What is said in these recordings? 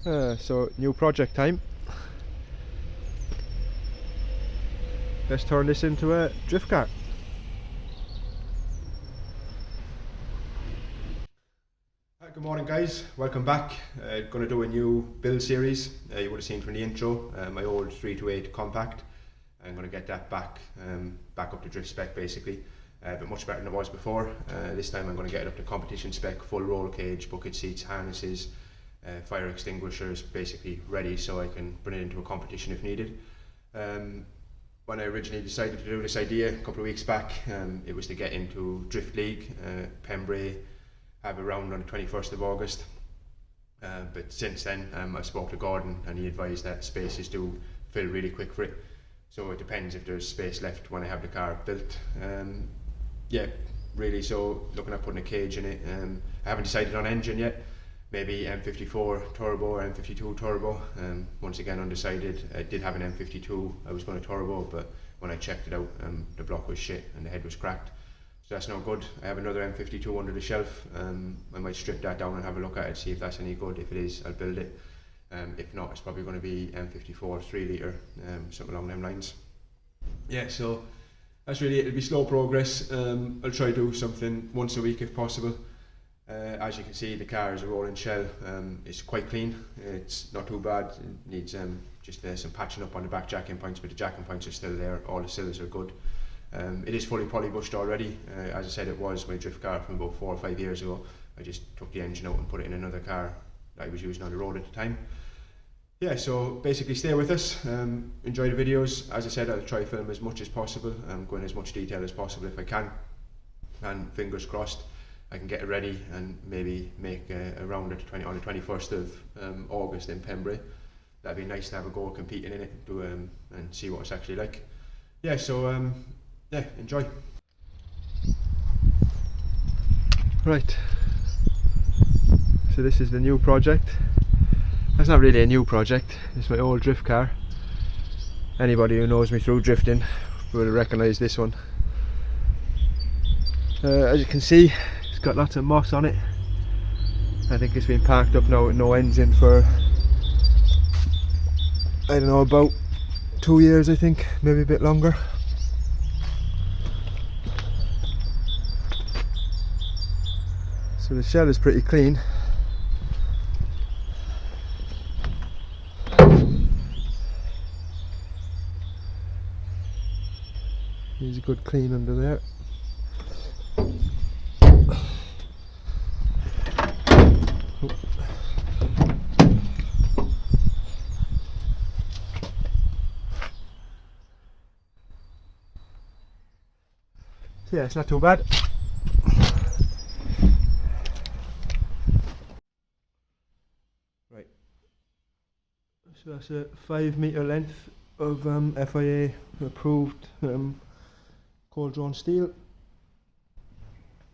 So new project time. Let's turn this into a drift car. Good morning guys, welcome back. Going to do a new build series. You would have seen from the intro, my old 328 compact. I'm going to get that back up to drift spec basically, but much better than it was before. This time I'm going to get it up to competition spec, full roll cage, bucket seats, harnesses, fire extinguishers, basically ready so I can bring it into a competition if needed. When I originally decided to do this idea a couple of weeks back, it was to get into Drift League, Pembrey, have a round on the 21st of August. But since then, I spoke to Gordon and he advised that spaces do fill really quick for it. So it depends if there's space left when I have the car built. Yeah, really, so looking at putting a cage in it. I haven't decided on engine yet. Maybe M54 turbo or M52 turbo. Once again undecided. I did have an M52 I was going to turbo, but when I checked it out, the block was shit and the head was cracked. So that's no good. I have another M52 under the shelf. I might strip that down and have a look at it, see if that's any good. If it is, I'll build it. If not, it's probably going to be M54 3 litre, something along them lines. Yeah, so that's really it. It'll be slow progress. I'll try to do something once a week if possible. As you can see, the car is a rolling shell. It's quite clean. It's not too bad. It needs just some patching up on the back jacking points, but the jacking points are still there. All the sills are good. It is fully polybushed already. As I said, it was my drift car from about 4 or 5 years ago. I just took the engine out and put it in another car that I was using on the road at the time. Yeah, so basically stay with us, enjoy the videos. As I said, I'll try to film as much as possible, go in as much detail as possible if I can, and fingers crossed I can get it ready and maybe make a round on the 21st of August in Pembrey. That'd be nice to have a go competing in it and see what it's actually like. Yeah, so yeah, enjoy. Right, so this is the new project. That's not really a new project, it's my old drift car. Anybody who knows me through drifting will recognise this one. As you can see, it's got lots of moss on it. I think it's been parked up now with no engine for, I don't know, about 2 years I think, maybe a bit longer. So the shell is pretty clean. Needs a good clean under there. So yeah, it's not too bad. Right. So that's a 5 metre length of FIA approved cold drawn steel,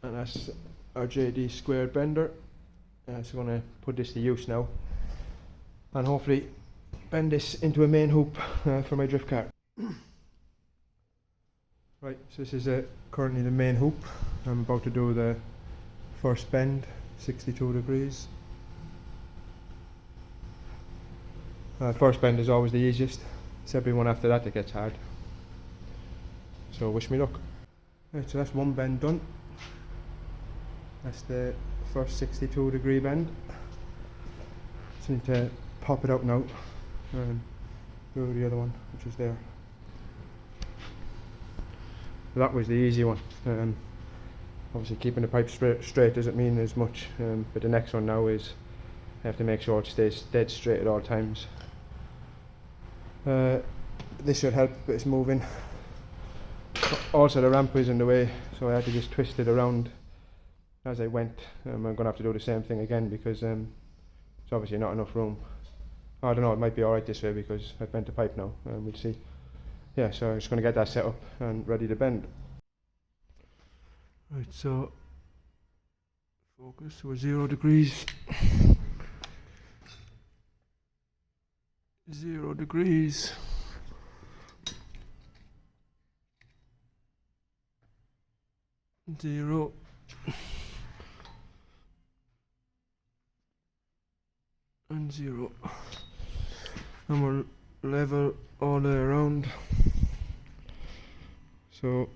and that's our JD squared bender. So I'm going to put this to use now and hopefully bend this into a main hoop for my drift car. Right, so this is currently the main hoop. I'm about to do the first bend, 62 degrees. First bend is always the easiest. It's every one after that gets hard. So wish me luck. Right, so that's one bend done. That's the first 62 degree bend. Just need to pop it out now and do the other one, which is there. So that was the easy one. Obviously keeping the pipe straight doesn't mean as much, but the next one now is I have to make sure it stays dead straight at all times. This should help, but it's moving. Also the ramp was in the way, so I had to just twist it around as I went. I'm going to have to do the same thing again because there's obviously not enough room. I don't know, it might be alright this way because I've bent the pipe now, we'll see. Yeah, so I'm just going to get that set up and ready to bend. Right, so focus, we're 0 degrees. 0 degrees. Zero. and 0, and we're level all the way around. So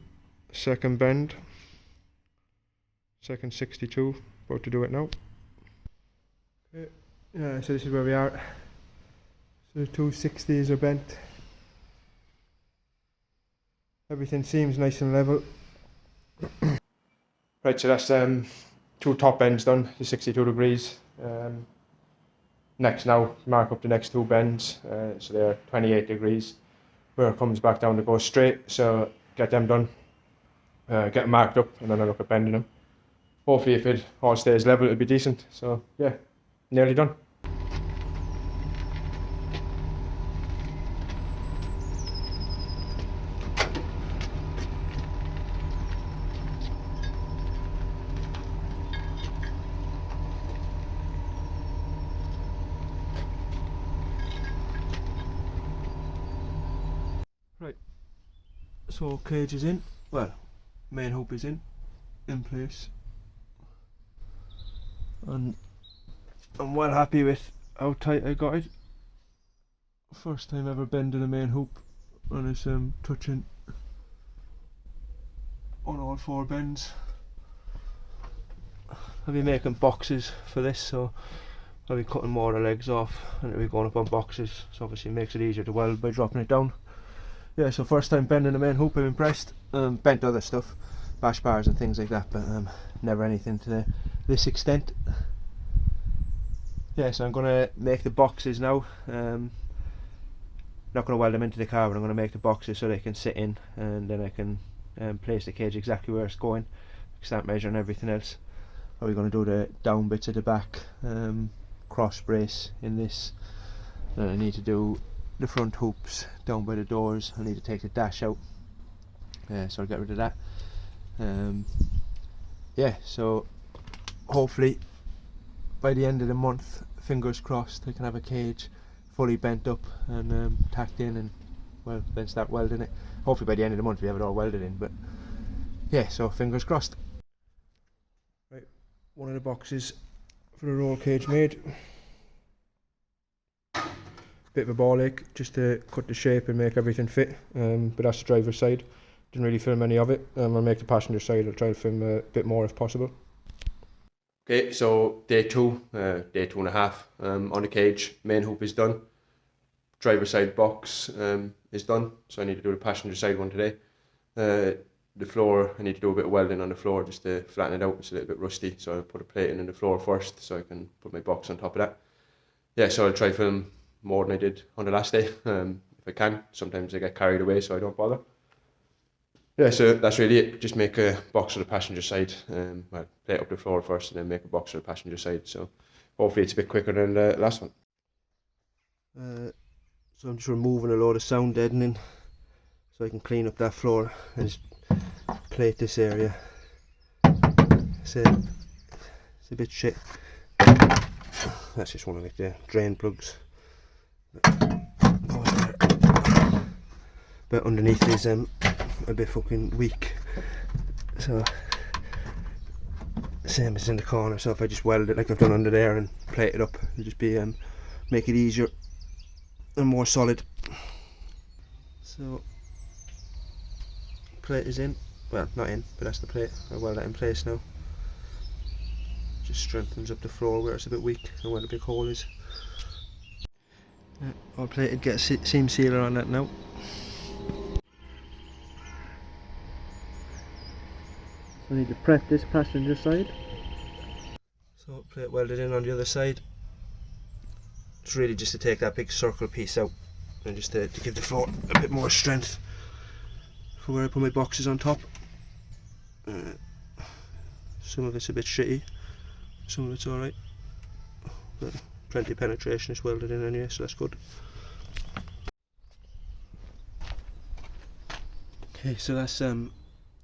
second bend, second 62, about to do it now. Okay. Yeah, so this is where we are. So the 260s are bent. Everything seems nice and level. Right, so that's 2 top bends done, the 62 degrees. Next now, mark up the next 2 bends, so they're 28 degrees, where it comes back down to go straight. So get them done, get them marked up, and then I look at bending them. Hopefully if it all stays level, it'll be decent. So yeah, nearly done. Right, so cage is in, well, main hoop is in place, and I'm well happy with how tight I got it. First time ever bending a main hoop, and it's touching on all 4 bends. I'll be making boxes for this, so I'll be cutting more of the legs off and it'll be going up on boxes, so obviously it makes it easier to weld by dropping it down. Yeah, so first time bending a main hoop, I'm impressed. Bent other stuff, bash bars and things like that, but never anything to this extent. Yeah, so I'm going to make the boxes now. Not going to weld them into the car, but I'm going to make the boxes so they can sit in, and then I can place the cage exactly where it's going, start measuring everything else. We're going to do the down bits at the back, cross brace in this. Then I need to do the front hoops down by the doors. I need to take the dash out, so I'll get rid of that. Yeah, so hopefully by the end of the month, fingers crossed, I can have a cage fully bent up and tacked in, and well, then start welding it. Hopefully by the end of the month we have it all welded in, but yeah, so fingers crossed. Right, one of the boxes for the roll cage made. Bit of a ball ache just to cut the shape and make everything fit, but that's the driver's side. Didn't really film any of it. I'll make the passenger side, I'll try to film a bit more if possible. Okay, so day 2, day 2.5 on the cage. Main hoop is done. Driver side box is done, so I need to do the passenger side one today. The floor, I need to do a bit of welding on the floor just to flatten it out. It's a little bit rusty, so I'll put a plate in the floor first so I can put my box on top of that. Yeah, so I'll try to film more than I did on the last day, if I can. Sometimes I get carried away, so I don't bother. Yeah, so that's really it. Just make a box for the passenger side. Well, plate up the floor first and then make a box for the passenger side. So hopefully it's a bit quicker than the last one. So I'm just removing a load of sound deadening so I can clean up that floor and just plate this area. It's a bit shit. That's just one of like the drain plugs. But underneath is a bit fucking weak, so same as in the corner. So if I just weld it like I've done under there and plate it up, it'll just be make it easier and more solid. So plate is in, well not in, but that's the plate. I weld that in place now. Just strengthens up the floor where it's a bit weak and where the big hole is. All plated, get a seam sealer on that now. I need to prep this passenger side. So plate welded in on the other side. It's really just to take that big circle piece out and just to give the floor a bit more strength for where I put my boxes on top. Some of it's a bit shitty, some of it's alright, but plenty of penetration is welded in anyway, so that's good. Okay, so that's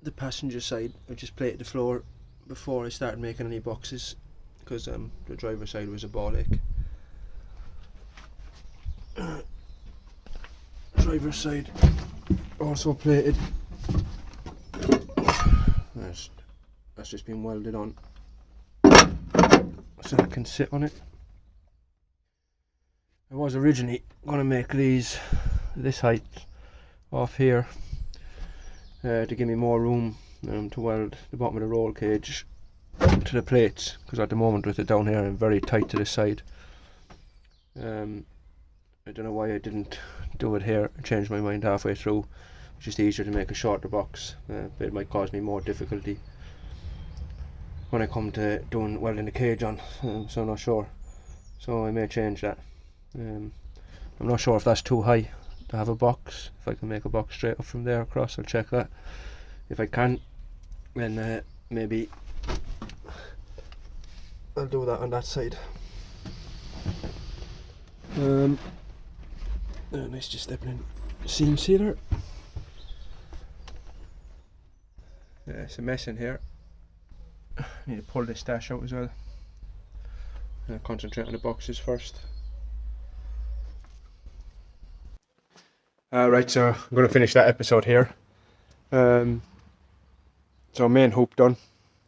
the passenger side. I just plated the floor before I started making any boxes because the driver's side was a ball ache. Driver's side also plated. That's just been welded on so I can sit on it. I was originally going to make these this height off here to give me more room to weld the bottom of the roll cage to the plates, because at the moment with it down here I'm very tight to this side. I don't know why I didn't do it here. I changed my mind halfway through. It's just easier to make a shorter box, but it might cause me more difficulty when I come to doing welding the cage on, so I'm not sure. So I may change that. I'm not sure if that's too high to have a box. If I can make a box straight up from there across, I'll check that. If I can, then maybe I'll do that on that side. Nice, just stepping in seam sealer. It's a mess in here. Need to pull this dash out as well. Concentrate on the boxes first. Right, so I'm going to finish that episode here. So main hoop done,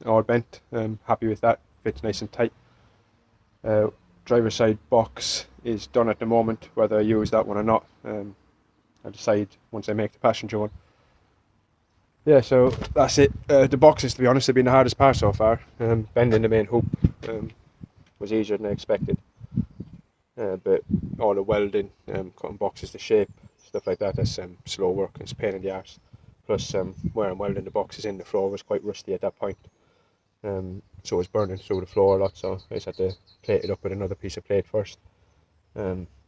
all bent. Happy with that. Fits nice and tight. Driver side box is done at the moment. Whether I use that one or not, I'll decide once I make the passenger one. Yeah, so that's it. The boxes, to be honest, have been the hardest part so far. Bending the main hoop was easier than I expected. But all the welding, cutting boxes to shape, stuff like that, that's slow work. It's a pain in the arse. Plus, where I'm welding the boxes in, the floor was quite rusty at that point. So it was burning through the floor a lot, so I just had to plate it up with another piece of plate first.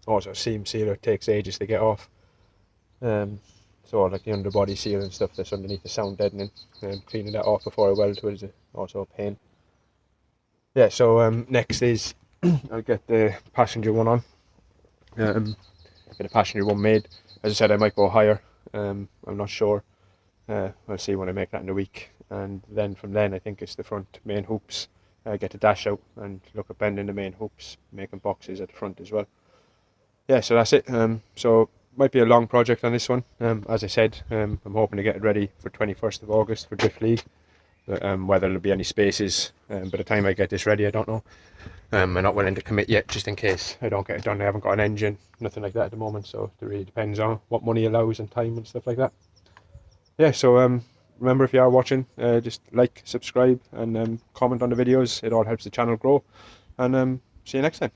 Also, seam sealer takes ages to get off. So like the underbody seal and stuff that's underneath the sound deadening, cleaning that off before I weld to it is also a pain. Yeah, so next is I'll get the passenger one on. Get a passenger one made. As I said, I might go higher. I'm not sure. I'll see when I make that in a week. And then from then I think it's the front main hoops. Get the dash out and look at bending the main hoops, making boxes at the front as well. Yeah, so that's it. So might be a long project on this one. As I said, I'm hoping to get it ready for 21st of August for Drift League. But, whether there'll be any spaces by the time I get this ready, I don't know. I'm not willing to commit yet, just in case I don't get it done. I haven't got an engine, nothing like that at the moment, so it really depends on what money allows and time and stuff like that. Yeah, so remember, if you are watching, just like, subscribe and comment on the videos. It all helps the channel grow. And see you next time.